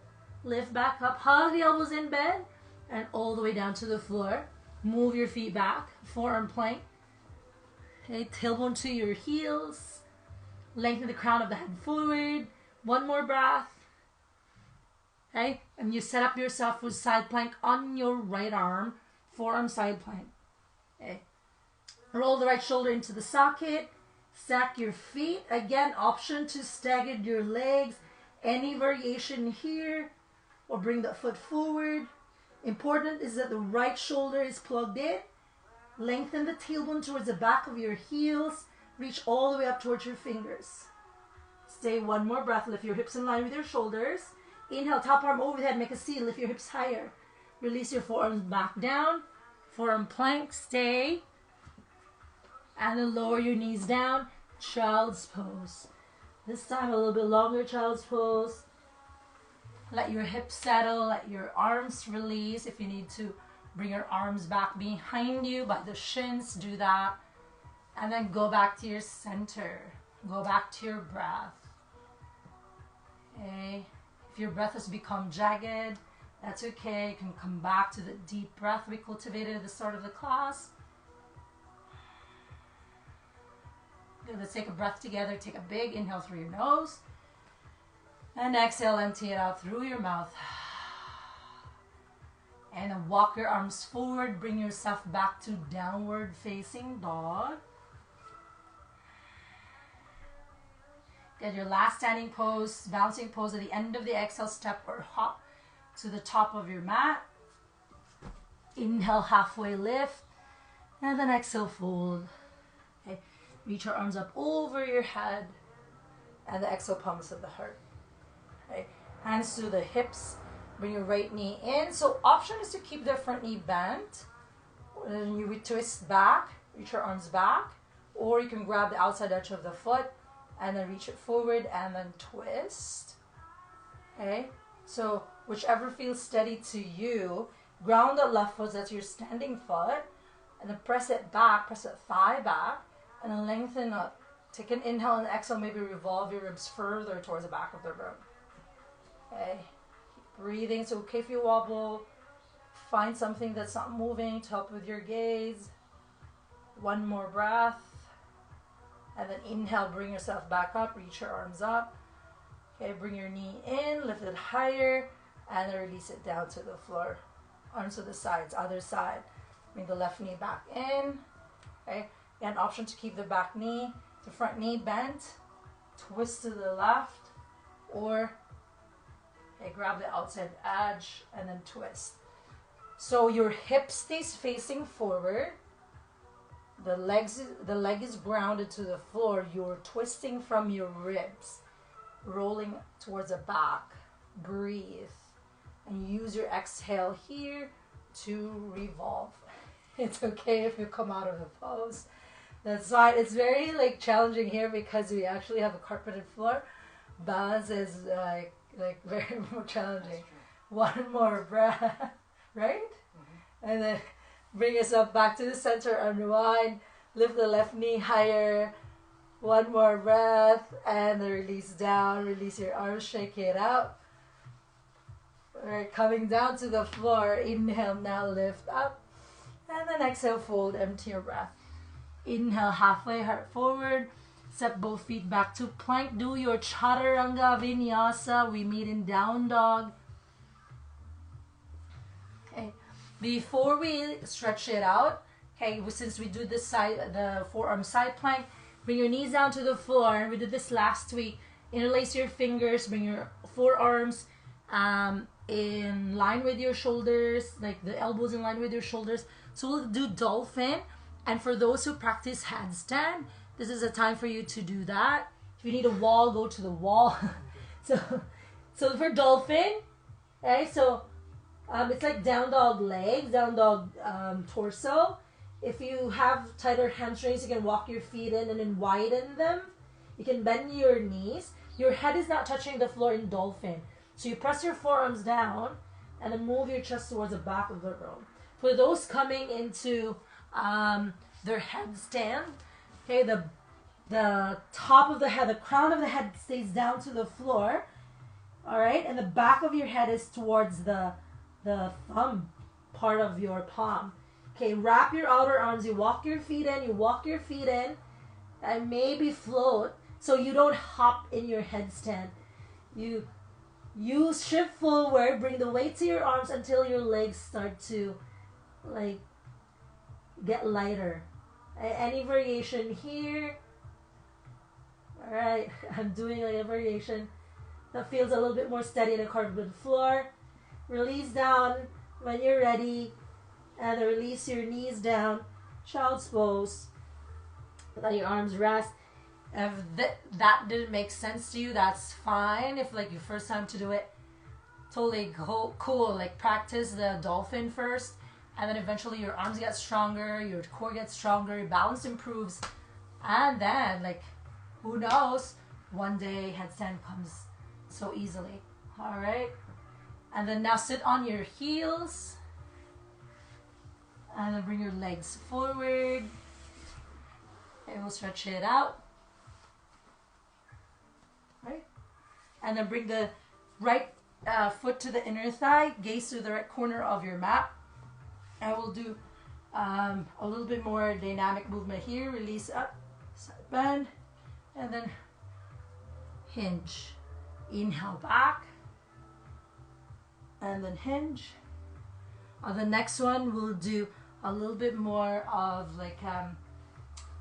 Lift back up, hug the elbows in bed, and all the way down to the floor. Move your feet back, forearm plank. Okay, tailbone to your heels. Lengthen the crown of the head forward. One more breath. Okay, and you set up yourself with side plank on your right arm, forearm side plank. Okay, roll the right shoulder into the socket. Stack your feet. Again, option to stagger your legs. Any variation here, or bring the foot forward. Important is that the right shoulder is plugged in. Lengthen the tailbone towards the back of your heels. Reach all the way up towards your fingers. Stay one more breath. Lift your hips in line with your shoulders. Inhale, top arm overhead, make a C. Lift your hips higher. Release your forearms back down. Forearm plank, stay. And then lower your knees down. Child's pose. This time a little bit longer child's pose. Let your hips settle. Let your arms release. If you need to bring your arms back behind you by the shins, do that. And then go back to your center. Go back to your breath. Okay. If your breath has become jagged, that's okay. You can come back to the deep breath we cultivated at the start of the class. Okay, let's take a breath together. Take a big inhale through your nose. And exhale, empty it out through your mouth. And then walk your arms forward. Bring yourself back to downward facing dog. Get your last standing pose, bouncing pose at the end of the exhale, step or hop to the top of your mat. Inhale, halfway lift. And then exhale, fold. Okay. Reach your arms up over your head. And the exhale, palms to the heart. Okay. Hands to the hips. Bring your right knee in. So option is to keep the front knee bent. And you would twist back, reach your arms back. Or you can grab the outside edge of the foot and then reach it forward and then twist. Okay, so whichever feels steady to you, ground the left foot, that's your standing foot, and then press it back, press that thigh back, and then lengthen up. Take an inhale and exhale, maybe revolve your ribs further towards the back of the room. Okay, keep breathing. It's okay if you wobble. Find something that's not moving to help with your gaze. One more breath. And then inhale, bring yourself back up, reach your arms up. Okay, bring your knee in, lift it higher, and then release it down to the floor. Arms to the sides, other side. Bring the left knee back in. Okay, and option to keep the back knee, the front knee bent, twist to the left, or okay, grab the outside edge and then twist. So your hip stays facing forward. The leg is grounded to the floor. You're twisting from your ribs, rolling towards the back. Breathe. And use your exhale here to revolve. It's okay if you come out of the pose. That's fine. It's very challenging here because we actually have a carpeted floor. Balance is like very more challenging. One more breath, right? Mm-hmm. And then bring yourself back to the center, unwind, lift the left knee higher. One more breath, and then release down. Release your arms, shake it out. Alright, coming down to the floor. Inhale, now lift up. And then exhale, fold, empty your breath. Inhale, halfway, heart forward. Step both feet back to plank. Do your chaturanga vinyasa. We meet in down dog. Okay. Before we stretch it out, okay, since we do this side, the forearm side plank, bring your knees down to the floor. And we did this last week. Interlace your fingers, bring your forearms in line with your shoulders, like the elbows in line with your shoulders. So we'll do dolphin. And for those who practice handstand, this is a time for you to do that. If you need a wall, go to the wall. So for dolphin, okay, so it's like down dog legs, down dog torso. If you have tighter hamstrings, you can walk your feet in and then widen them. You can bend your knees. Your head is not touching the floor in dolphin. So you press your forearms down and then move your chest towards the back of the room. For those coming into their headstand, okay, the the top of the head, the crown of the head stays down to the floor. All right, and the back of your head is towards the thumb part of your palm. Okay, wrap your outer arms. You walk your feet in, and maybe float so you don't hop in your headstand. You shift forward, bring the weight to your arms until your legs start to like get lighter. Any variation here. All right, I'm doing like a variation that feels a little bit more steady than a cardboard floor. Release down when you're ready, and then release your knees down, child's pose. Let your arms rest. If that didn't make sense to you, that's fine. If like your first time to do it, totally cool. Like practice the dolphin first, and then eventually your arms get stronger, your core gets stronger, your balance improves, and then like who knows, one day headstand comes so easily. All right, and then now sit on your heels, and then bring your legs forward, and we'll stretch it out. Right, and then bring the right foot to the inner thigh, gaze to the right corner of your mat. I will do a little bit more dynamic movement here. Release up, side bend, and then hinge. Inhale back, and then hinge. On the next one, we'll do a little bit more of like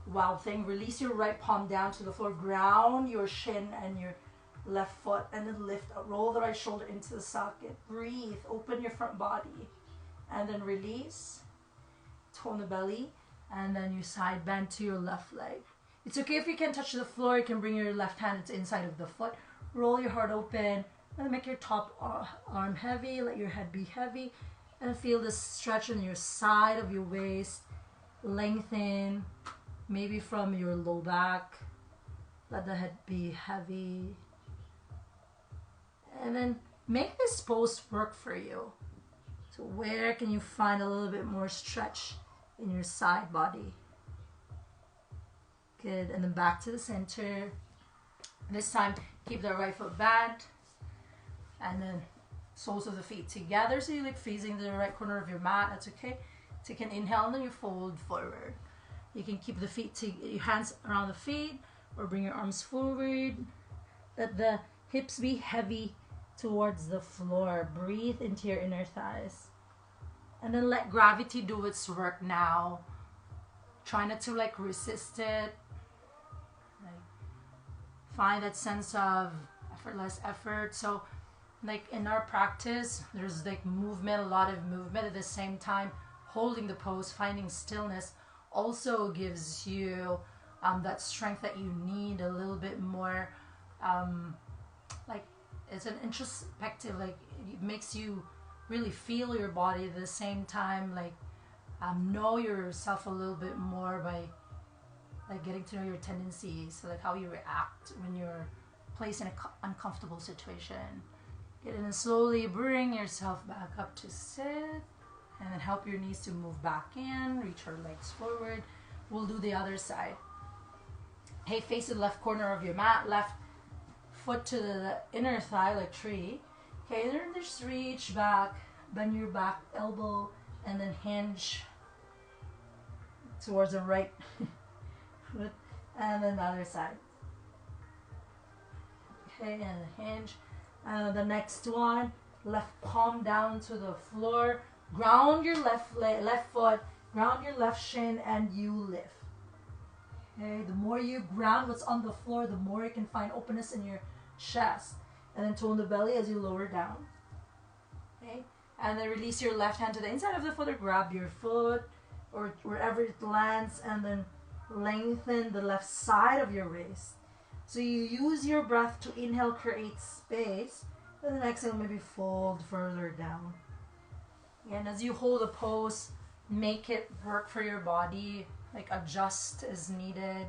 wild thing. Release your right palm down to the floor, ground your shin and your left foot, and then lift up. Roll the right shoulder into the socket. Breathe, open your front body, and then release. Tone the belly, and then you side bend to your left leg. It's okay if you can't touch the floor. You can bring your left hand to inside of the foot. Roll your heart open, and make your top arm heavy. Let your head be heavy, and feel the stretch on your side of your waist. Lengthen, maybe from your low back. Let the head be heavy, and then make this pose work for you. So where can you find a little bit more stretch in your side body? Good, and then back to the center. This time, keep the right foot bent, and then soles of the feet together, so you're like facing the right corner of your mat. That's okay. Take an inhale, and then you fold forward. You can keep the feet your hands around the feet, or bring your arms forward. Let the hips be heavy towards the floor. Breathe into your inner thighs, and then let gravity do its work now. Try not to like resist it. Like find that sense of effortless effort. So like in our practice, there's like movement, a lot of movement at the same time. Holding the pose, finding stillness also gives you that strength that you need, a little bit more like it's an introspective, like it makes you really feel your body at the same time, like know yourself a little bit more by like getting to know your tendencies, so like how you react when you're placed in an uncomfortable situation. Get in and slowly bring yourself back up to sit, and then help your knees to move back in, reach your legs forward. We'll do the other side. Hey, face the left corner of your mat, left foot to the inner thigh like tree. Okay, then just reach back, bend your back elbow, and then hinge towards the right foot, and then the other side. Okay, and hinge. The next one, left palm down to the floor. Ground your left foot, ground your left shin, and you lift. Okay, the more you ground what's on the floor, the more you can find openness in your chest. And then tone the belly as you lower down. Okay, and then release your left hand to the inside of the foot, or grab your foot or wherever it lands, and then lengthen the left side of your waist. So you use your breath to inhale, create space, and then exhale, maybe fold further down. And as you hold a pose, make it work for your body, like adjust as needed.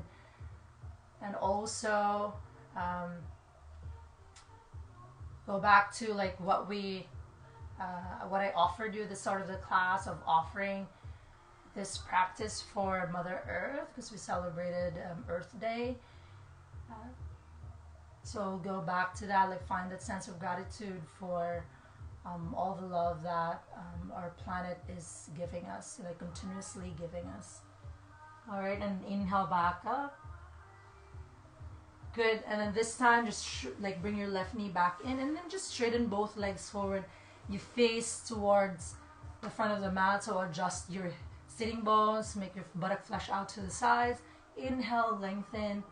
And also go back to like what I offered you at the start of the class, of offering this practice for Mother Earth, because we celebrated Earth Day. So go back to that, like find that sense of gratitude for all the love that our planet is giving us, like continuously giving us. All right, and inhale back up. Good, and then this time just like bring your left knee back in, and then just straighten both legs forward. You face towards the front of the mat, so adjust your sitting bones, make your buttock flush out to the sides. Inhale, lengthen,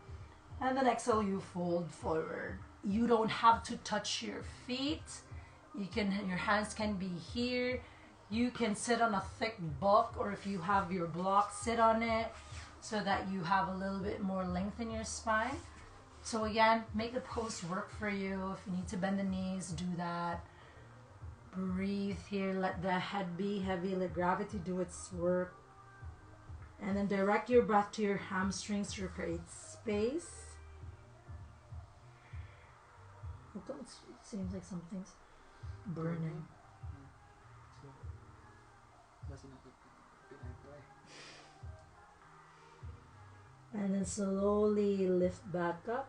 and then exhale, you fold forward. You don't have to touch your feet. Your hands can be here. You can sit on a thick book, or if you have your block, sit on it so that you have a little bit more length in your spine. So again, make the pose work for you. If you need to bend the knees, do that. Breathe here, let the head be heavy, let gravity do its work. And then direct your breath to your hamstrings to create space. It seems like something's burning. And then slowly lift back up.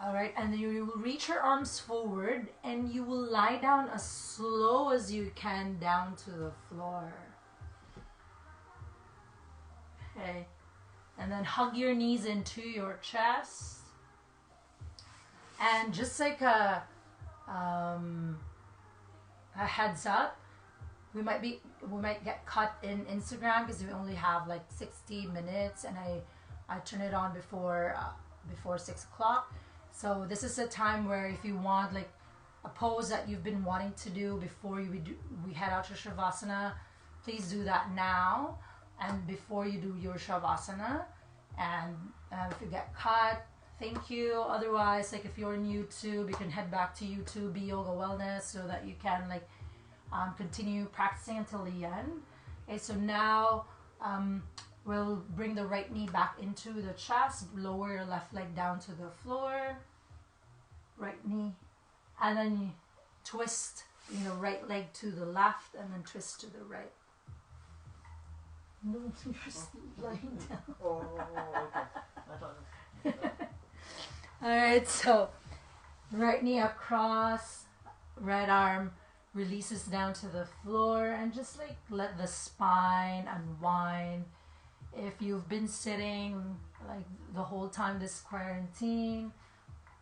All right, and then you will reach your arms forward and you will lie down as slow as you can down to the floor. Okay, and then hug your knees into your chest. And just like a heads up, we might get cut in Instagram because we only have like 60 minutes, and I turn it on before 6 o'clock. So this is a time where if you want like a pose that you've been wanting to do before we head out to Savasana, please do that now and before you do your Savasana. And if you get cut, thank you. Otherwise, like if you're on YouTube, you can head back to YouTube, BYogaWellness, so that you can like continue practicing until the end. Okay, so now we'll bring the right knee back into the chest, lower your left leg down to the floor, right knee, and then you twist, right leg to the left, and then twist to the right. No, you're lying down. Oh, okay. Alright, so right knee across, right arm releases down to the floor, and just like let the spine unwind. If you've been sitting like the whole time this quarantine,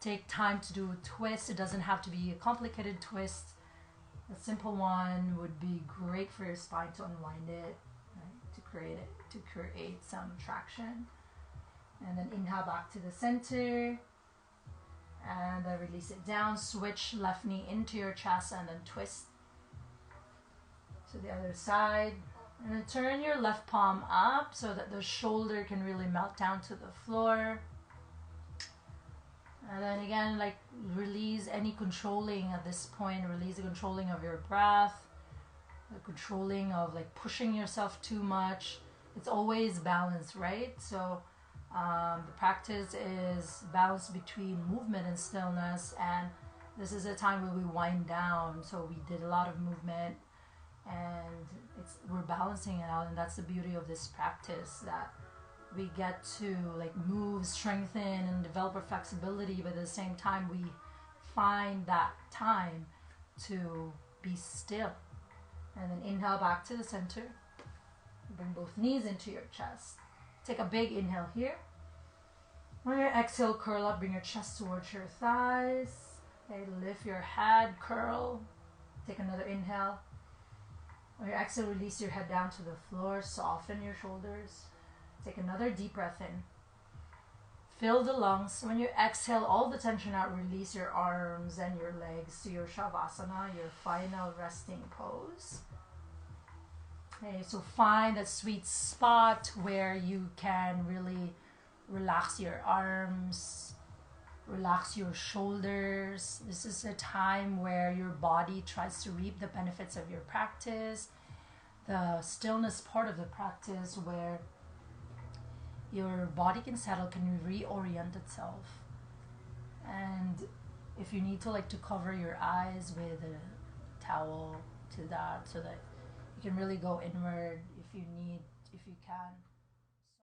take time to do a twist. It doesn't have to be a complicated twist. A simple one would be great for your spine to unwind it, right? to create some traction. And then inhale back to the center, and then release it down. Switch left knee into your chest and then twist to the other side. And then turn your left palm up so that the shoulder can really melt down to the floor. And then again, like release any controlling at this point. Release the controlling of your breath, the controlling of like pushing yourself too much. It's always balance, right? So the practice is balance between movement and stillness, and this is a time where we wind down. So we did a lot of movement, and we're balancing it out, and that's the beauty of this practice, that we get to like move, strengthen, and develop our flexibility, but at the same time we find that time to be still. And then inhale back to the center, bring both knees into your chest. Take a big inhale here. On your exhale, curl up, bring your chest towards your thighs. Okay, lift your head, curl. Take another inhale. On your exhale, release your head down to the floor, soften your shoulders. Take another deep breath in. Fill the lungs. When you exhale all the tension out, release your arms and your legs to your Savasana, your final resting pose. Okay, so find that sweet spot where you can really relax your arms, relax your shoulders. This is a time where your body tries to reap the benefits of your practice. The stillness part of the practice where your body can settle, can reorient itself. And if you need to like to cover your eyes with a towel to that, so that you can really go inward if you can.